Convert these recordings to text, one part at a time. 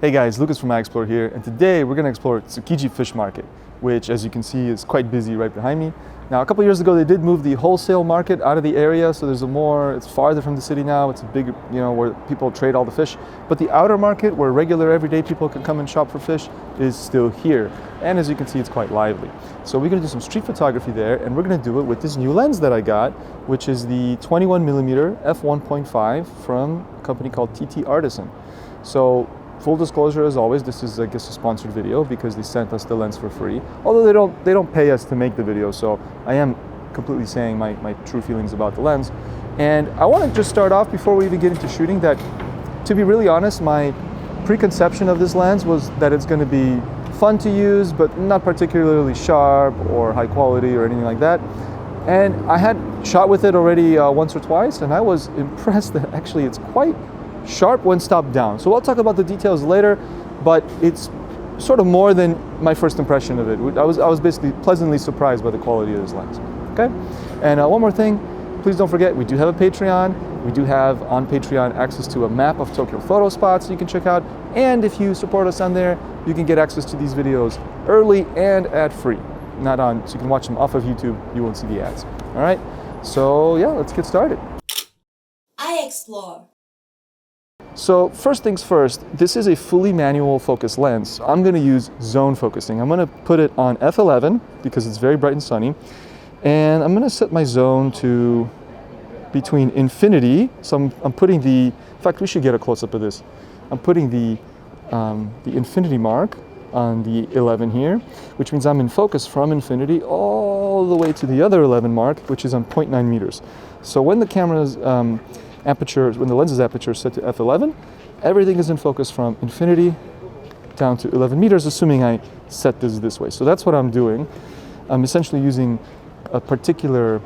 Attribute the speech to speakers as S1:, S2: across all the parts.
S1: Hey guys, Lucas from iExplore here, and today we're going to explore Tsukiji Fish Market, which as you can see is quite busy right behind me. Now a couple years ago they did move the wholesale market out of the area, so it's farther from the city now, it's a big, where people trade all the fish. But the outer market, where regular everyday people can come and shop for fish, is still here. And as you can see, it's quite lively. So we're going to do some street photography there, and we're going to do it with this new lens that I got, which is the 21mm f1.5 from a company called TT Artisan. So full disclosure, as always, this is, I guess, a sponsored video because they sent us the lens for free. Although they don't pay us to make the video, so I am completely saying my true feelings about the lens. And I want to just start off before we even get into shooting that, to be really honest, my preconception of this lens was that it's going to be fun to use, but not particularly sharp or high quality or anything like that. And I had shot with it already once or twice, and I was impressed that actually it's quite sharp when stopped down. So I'll talk about the details later, but it's sort of more than my first impression of it. I was basically pleasantly surprised by the quality of this lens. Okay? And one more thing, please don't forget, we do have a Patreon. We do have on Patreon access to a map of Tokyo photo spots you can check out. And if you support us on there, you can get access to these videos early and ad-free. So you can watch them off of YouTube, you won't see the ads. All right? So yeah, let's get started.
S2: iExplore.
S1: So first things first, this is a fully manual focus lens. I'm going to use zone focusing. I'm going to put it on f11 because it's very bright and sunny. And I'm going to set my zone to between infinity. So I'm putting in fact, we should get a close-up of this. I'm putting the infinity mark on the 11 here, which means I'm in focus from infinity all the way to the other 11 mark, which is on 0.9 meters. So when the camera's when the lens's aperture is set to f11, everything is in focus from infinity down to 11 meters, assuming I set this way. So that's what I'm doing. I'm essentially using a particular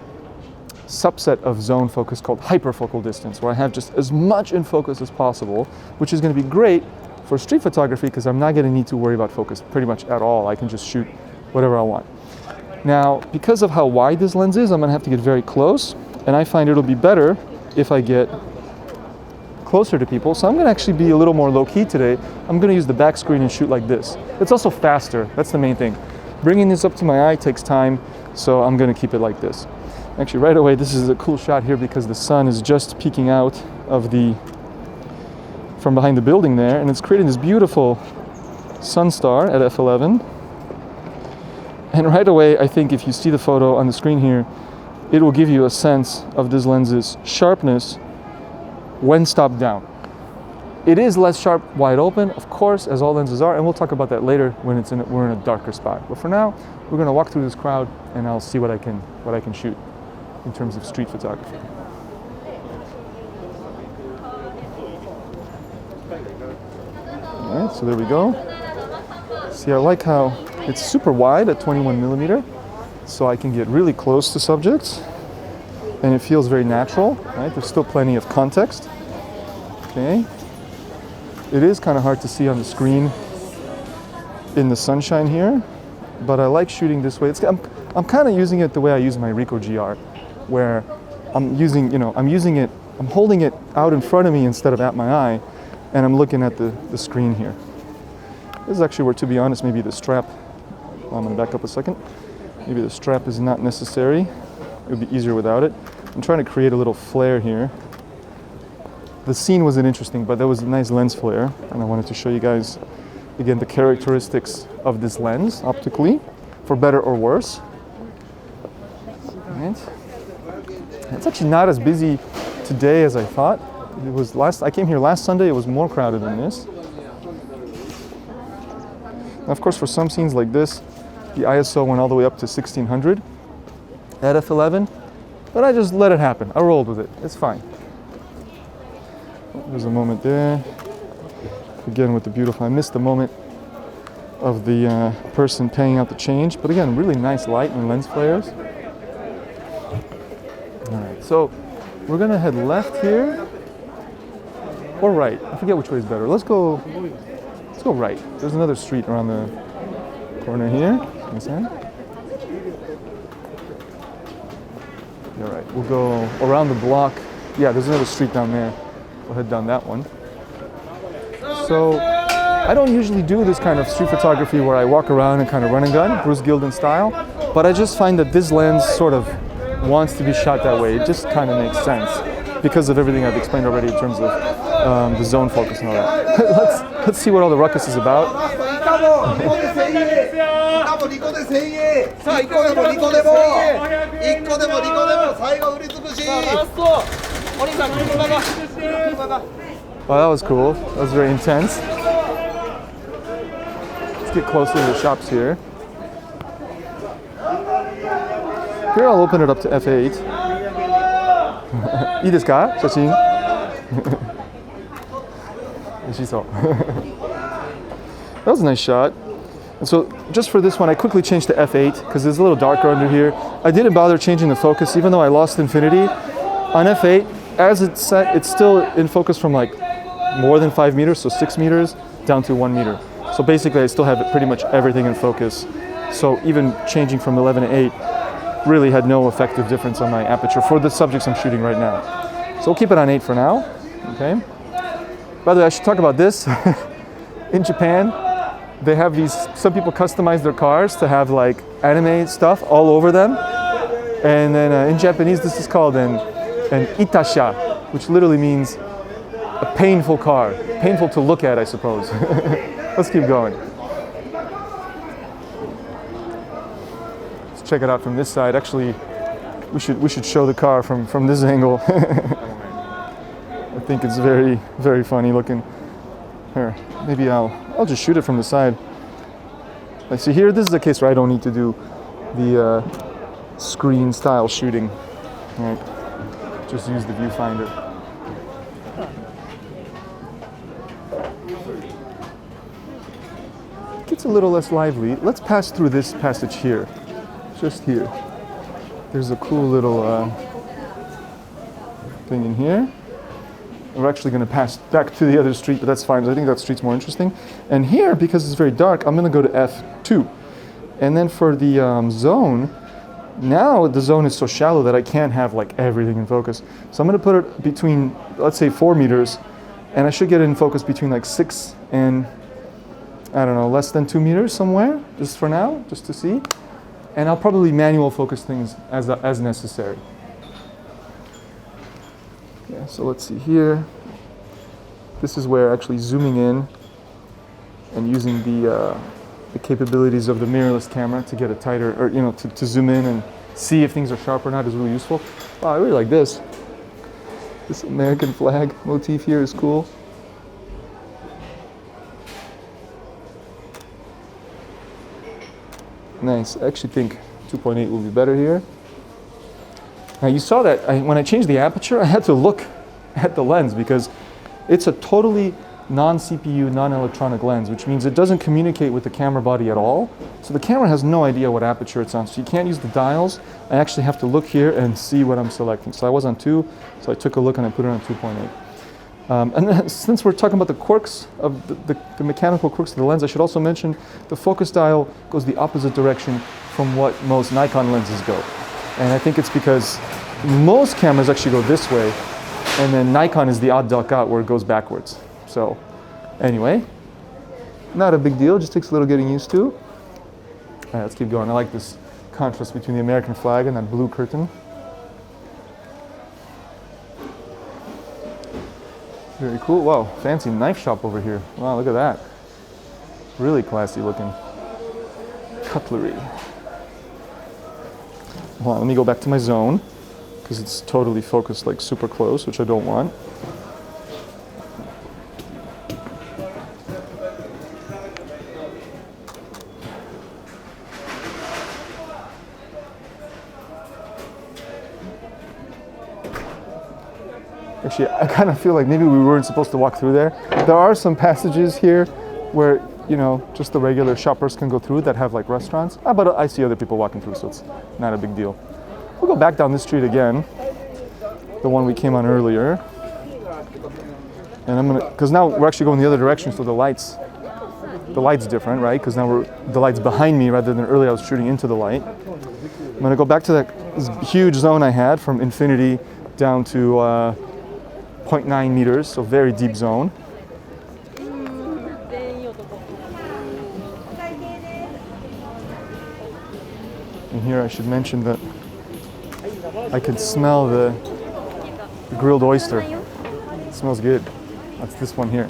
S1: subset of zone focus called hyperfocal distance, where I have just as much in focus as possible, which is going to be great for street photography because I'm not going to need to worry about focus pretty much at all. I can just shoot whatever I want. Now, because of how wide this lens is, I'm going to have to get very close, and I find it'll be better if I get closer to people. So I'm going to actually be a little more low-key today. I'm going to use the back screen and shoot like this. It's also faster. That's the main thing. Bringing this up to my eye takes time, so I'm going to keep it like this. Actually, right away, this is a cool shot here because the sun is just peeking out from behind the building there, and it's creating this beautiful sun star at f11. And right away, I think if you see the photo on the screen here, it will give you a sense of this lens's sharpness when stopped down. It is less sharp wide open, of course, as all lenses are, and we'll talk about that later when we're in a darker spot. But for now, we're going to walk through this crowd, and I'll see what I can shoot in terms of street photography. All right, so there we go. See, I like how it's super wide at 21mm. So I can get really close to subjects and it feels very natural, right? There's still plenty of context. Okay. It is kind of hard to see on the screen in the sunshine here, but I like shooting this way. I'm kind of using it the way I use my Ricoh GR, where I'm holding it out in front of me instead of at my eye, and I'm looking at the screen here. This is actually where, to be honest, maybe the strap, I'm going to back up a second. Maybe the strap is not necessary. It would be easier without it. I'm trying to create a little flare here. The scene wasn't interesting, but there was a nice lens flare, and I wanted to show you guys, again, the characteristics of this lens optically, for better or worse. Right. It's actually not as busy today as I thought. I came here last Sunday, it was more crowded than this. Now, of course, for some scenes like this, the ISO went all the way up to 1600 at f11, but I just let it happen. I rolled with it. It's fine. There's a moment there. Again, with the beautiful, I missed the moment of the person paying out the change, but again, really nice light and lens flares. All right, so we're gonna head left here, or right. I forget which way is better. Let's go right. There's another street around the corner here. Understand? All right, we'll go around the block. Yeah, there's another street down there. We'll head down that one. So I don't usually do this kind of street photography where I walk around and kind of run and gun, Bruce Gilden style, but I just find that this lens sort of wants to be shot that way. It just kind of makes sense because of everything I've explained already in terms of the zone focus and all that. let's see what all the ruckus is about. Well, that was cool. That was very intense. Let's get closer to the shops here. Here I'll open it up to f8. いいですか? 写真? 美味しそう. That was a nice shot. And so just for this one, I quickly changed to f8 because it's a little darker under here. I didn't bother changing the focus, even though I lost infinity. On f8, as it's set, it's still in focus from like more than 5 meters, so 6 meters, down to 1 meter. So basically, I still have pretty much everything in focus. So even changing from 11 to 8 really had no effective difference on my aperture for the subjects I'm shooting right now. So we'll keep it on 8 for now. Okay. By the way, I should talk about this. In Japan, they have these, some people customize their cars to have like anime stuff all over them. And then in Japanese, this is called an itasha, which literally means a painful car. Painful to look at, I suppose. Let's keep going. Let's check it out from this side. Actually, we should show the car from this angle. I think it's very, very funny looking. Here, maybe I'll just shoot it from the side. Like, see here, this is a case where I don't need to do the screen style shooting. Right. Just use the viewfinder. Gets a little less lively. Let's pass through this passage here. Just here. There's a cool little thing in here. We're actually going to pass back to the other street, but that's fine. I think that street's more interesting. And here, because it's very dark, I'm going to go to f2. And then for the zone, now the zone is so shallow that I can't have like everything in focus. So I'm going to put it between, let's say 4 meters, and I should get it in focus between like 6 and, I don't know, less than 2 meters somewhere, just for now, just to see. And I'll probably manual focus things as necessary. Yeah, so let's see here. This is where actually zooming in and using the capabilities of the mirrorless camera to get a tighter, or to zoom in and see if things are sharp or not is really useful. Wow, I really like this. This American flag motif here is cool. Nice. I actually think 2.8 will be better here. Now you saw that when I changed the aperture, I had to look at the lens because it's a totally non-CPU, non-electronic lens, which means it doesn't communicate with the camera body at all. So the camera has no idea what aperture it's on. So you can't use the dials. I actually have to look here and see what I'm selecting. So I was on 2, so I took a look and I put it on 2.8. And then, since we're talking about the quirks of the mechanical quirks of the lens, I should also mention the focus dial goes the opposite direction from what most Nikon lenses go. And I think it's because most cameras actually go this way, and then Nikon is the odd duck out where it goes backwards. So anyway, not a big deal, just takes a little getting used to. All right, let's keep going. I like this contrast between the American flag and that blue curtain. Very cool. Wow, fancy knife shop over here. Wow, look at that. Really classy looking. Cutlery. Hold on, let me go back to my zone because it's totally focused like super close, which I don't want. Actually, I kind of feel like maybe we weren't supposed to walk through there. There are some passages here where, just the regular shoppers can go through that have like restaurants. But I see other people walking through, so it's not a big deal. We'll go back down this street again, the one we came on earlier. And because now we're actually going the other direction, so the light's different, right? Because now the light's behind me rather than earlier I was shooting into the light. I'm gonna go back to this huge zone I had from infinity down to 0.9 meters, so very deep zone. And here I should mention that I can smell the grilled oyster. It smells good. That's this one here.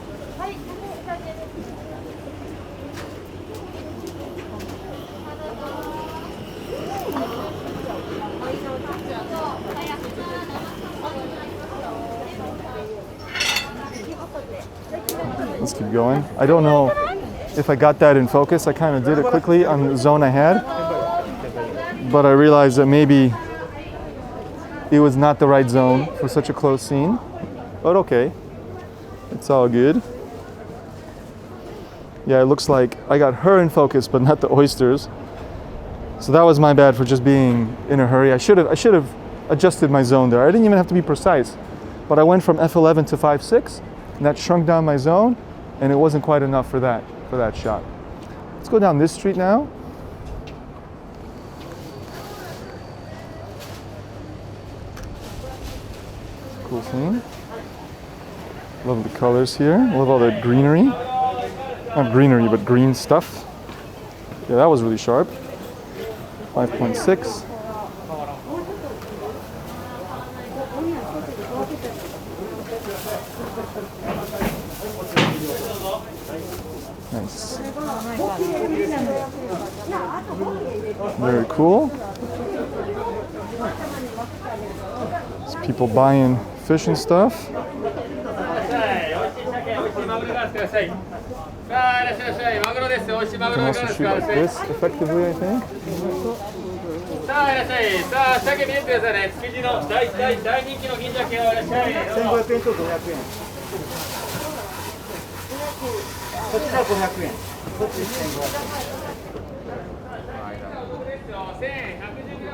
S1: Let's keep going. I don't know if I got that in focus. I kind of did it quickly on the zone I had, but I realized that maybe it was not the right zone for such a close scene. But okay, it's all good. Yeah, it looks like I got her in focus, but not the oysters. So that was my bad for just being in a hurry. I should have adjusted my zone there. I didn't even have to be precise, but I went from f11 to 5.6, and that shrunk down my zone, and it wasn't quite enough for that shot. Let's go down this street now. Cool scene. Love the colors here. Love all the greenery. Not greenery, but green stuff. Yeah, that was really sharp. 5.6. Nice. Very cool. There's people buying fish and stuff. Can also shoot like this effectively, I think.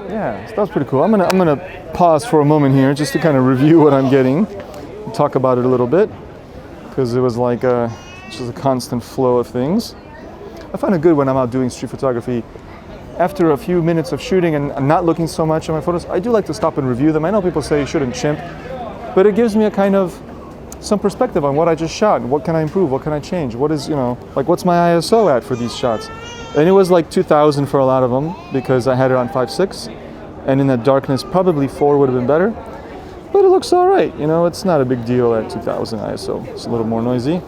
S1: Yeah, so that was pretty cool. I'm gonna pause for a moment here just to kind of review what I'm getting and talk about it a little bit, because it was like just a constant flow of things. I find it good when I'm out doing street photography. After a few minutes of shooting and I'm not looking so much at my photos, I do like to stop and review them. I know people say you shouldn't chimp, but it gives me a kind of some perspective on what I just shot. What can I improve? What can I change? What is, like what's my ISO at for these shots? And it was like 2000 for a lot of them because I had it on 5.6, and in that darkness probably 4 would have been better. But it looks all right, it's not a big deal at 2000 ISO. It's a little more noisy.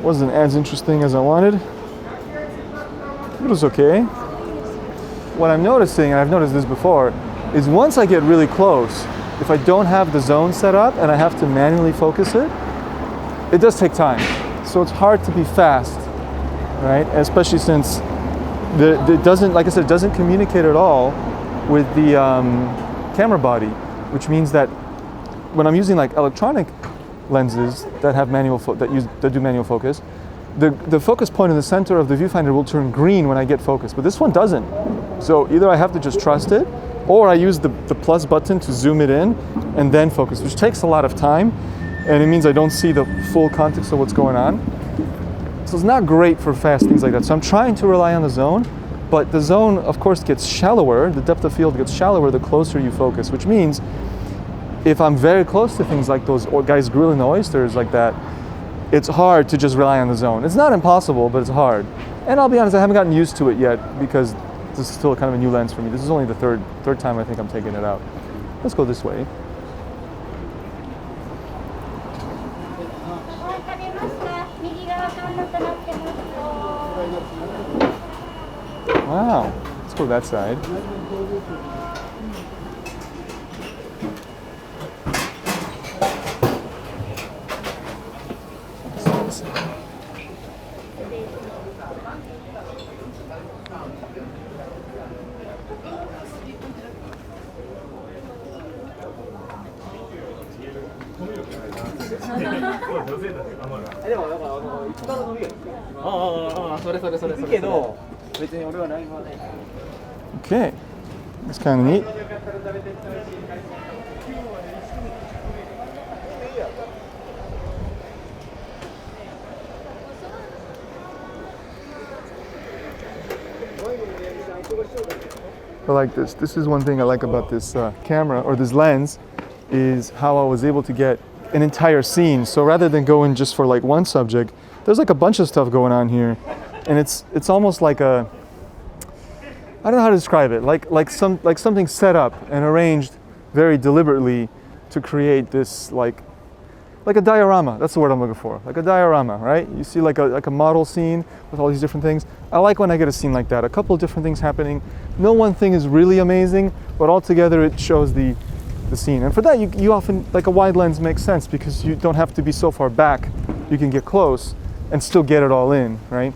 S1: Wasn't as interesting as I wanted. It was okay. What I'm noticing, and I've noticed this before, is once I get really close, if I don't have the zone set up and I have to manually focus it, it does take time. So it's hard to be fast, right? Especially since it doesn't, like I said, it doesn't communicate at all with the camera body, which means that when I'm using like electronic lenses that have that do manual focus, the focus point in the center of the viewfinder will turn green when I get focus, but this one doesn't. So either I have to just trust it, or I use the plus button to zoom it in and then focus, which takes a lot of time, and it means I don't see the full context of what's going on. So it's not great for fast things like that. So I'm trying to rely on the zone, but the zone, of course, gets shallower. The depth of field gets shallower the closer you focus, which means if I'm very close to things like those guys grilling the oysters like that, it's hard to just rely on the zone. It's not impossible, but it's hard. And I'll be honest, I haven't gotten used to it yet because this is still kind of a new lens for me. This is only the third time I think I'm taking it out. Let's go this way. Wow, let's go that side. Okay, that's kind of neat. I like this. This is one thing I like about this camera, or this lens, is how I was able to get an entire scene. So rather than going just for like one subject, there's like a bunch of stuff going on here, and it's almost like a, I don't know how to describe it, like something set up and arranged very deliberately to create this like a diorama. That's the word I'm looking for. Like a diorama, right? You see like a model scene with all these different things. I like when I get a scene like that. A couple of different things happening. No one thing is really amazing, but altogether it shows the scene. And for that, you often, like a wide lens makes sense because you don't have to be so far back. You can get close and still get it all in, right?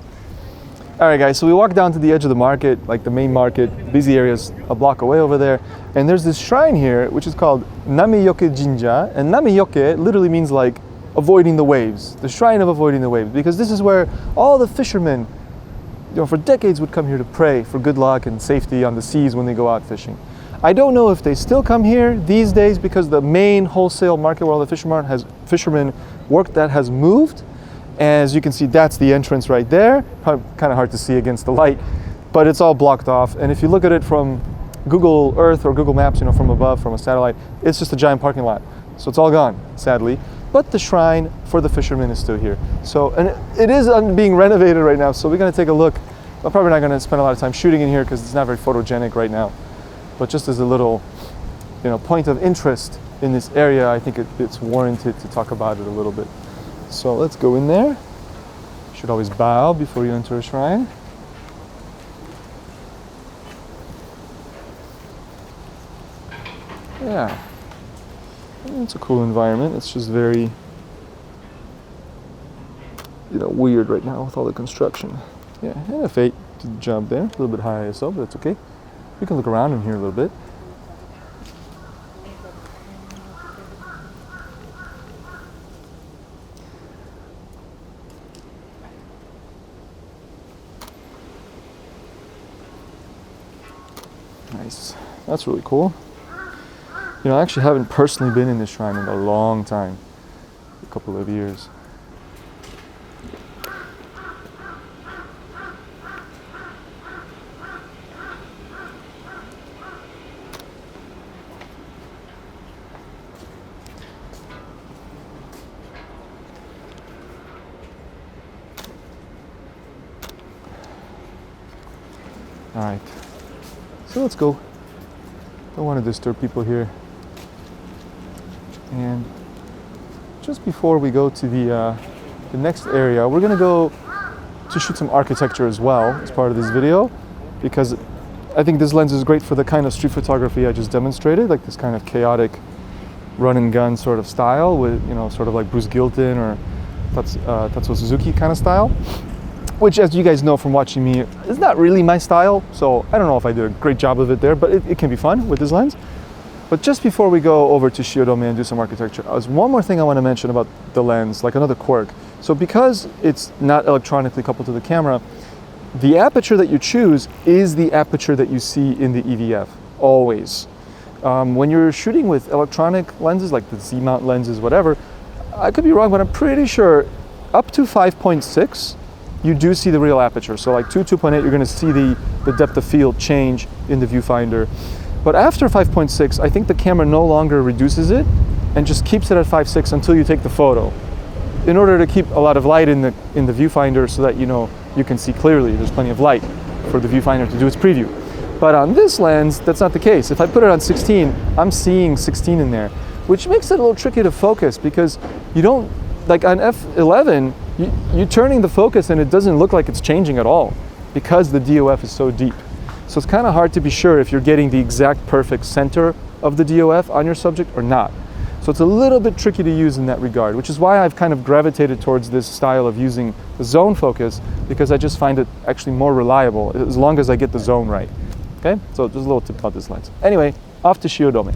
S1: All right, guys, so we walk down to the edge of the market, like the main market, busy areas a block away over there. And there's this shrine here, which is called Namiyoke Jinja. And Namiyoke literally means like avoiding the waves, the shrine of avoiding the waves, because this is where all the fishermen, for decades would come here to pray for good luck and safety on the seas when they go out fishing. I don't know if they still come here these days because the main wholesale market where all the fishermen work that has moved. As you can see, that's the entrance right there. Kind of hard to see against the light, but it's all blocked off. And if you look at it from Google Earth or Google Maps, from above, from a satellite, it's just a giant parking lot. So it's all gone, sadly. But the shrine for the fishermen is still here. So, and it is being renovated right now. So we're gonna take a look. I'm probably not gonna spend a lot of time shooting in here because it's not very photogenic right now. But just as a little, point of interest in this area, I think it's warranted to talk about it a little bit. So let's go in there. You should always bow before you enter a shrine. Yeah, it's a cool environment. It's just very, weird right now with all the construction. Yeah, and F8 did the job there. A little bit high ISO, but that's okay. We can look around in here a little bit. Nice. That's really cool. I actually haven't personally been in this shrine in a long time, a couple of years. All right, so let's go. Don't want to disturb people here. And just before we go to the next area, we're gonna go to shoot some architecture as well as part of this video, because I think this lens is great for the kind of street photography I just demonstrated, like this kind of chaotic run and gun sort of style with, sort of like Bruce Gilton or Tatsuo Suzuki kind of style, which, as you guys know from watching me, is not really my style. So I don't know if I did a great job of it there, but it can be fun with this lens. But just before we go over to Shiodome and do some architecture, there's one more thing I want to mention about the lens, like another quirk. So because it's not electronically coupled to the camera, the aperture that you choose is the aperture that you see in the EVF, always. When you're shooting with electronic lenses, like the Z-mount lenses, whatever, I could be wrong, but I'm pretty sure up to 5.6, you do see the real aperture. So like 2.8, you're going to see the depth of field change in the viewfinder. But after 5.6, I think the camera no longer reduces it and just keeps it at 5.6 until you take the photo, in order to keep a lot of light in the viewfinder so that you can see clearly. There's plenty of light for the viewfinder to do its preview. But on this lens, that's not the case. If I put it on 16, I'm seeing 16 in there, which makes it a little tricky to focus, because you don't, like on f11, you're turning the focus and it doesn't look like it's changing at all because the DOF is so deep. So it's kind of hard to be sure if you're getting the exact perfect center of the DOF on your subject or not. So it's a little bit tricky to use in that regard, which is why I've kind of gravitated towards this style of using the zone focus, because I just find it actually more reliable as long as I get the zone right. Okay, so just a little tip about this lens. Anyway, off to Shiodome.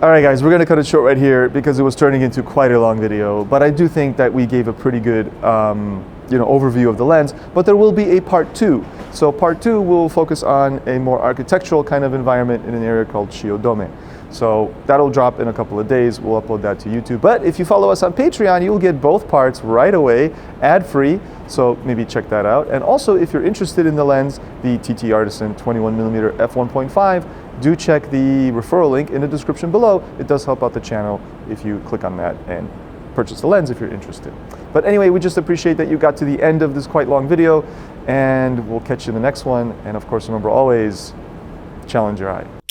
S1: All right, guys, we're gonna cut it short right here because it was turning into quite a long video, but I do think that we gave a pretty good overview of the lens, but there will be a part 2. So part 2 will focus on a more architectural kind of environment in an area called Shiodome. So that'll drop in a couple of days. We'll upload that to YouTube. But if you follow us on Patreon, you'll get both parts right away, ad-free. So maybe check that out. And also, if you're interested in the lens, the TT Artisan 21mm f1.5, do check the referral link in the description below. It does help out the channel if you click on that and purchase the lens if you're interested. But anyway, we just appreciate that you got to the end of this quite long video, and we'll catch you in the next one. And of course, remember always, challenge your eye.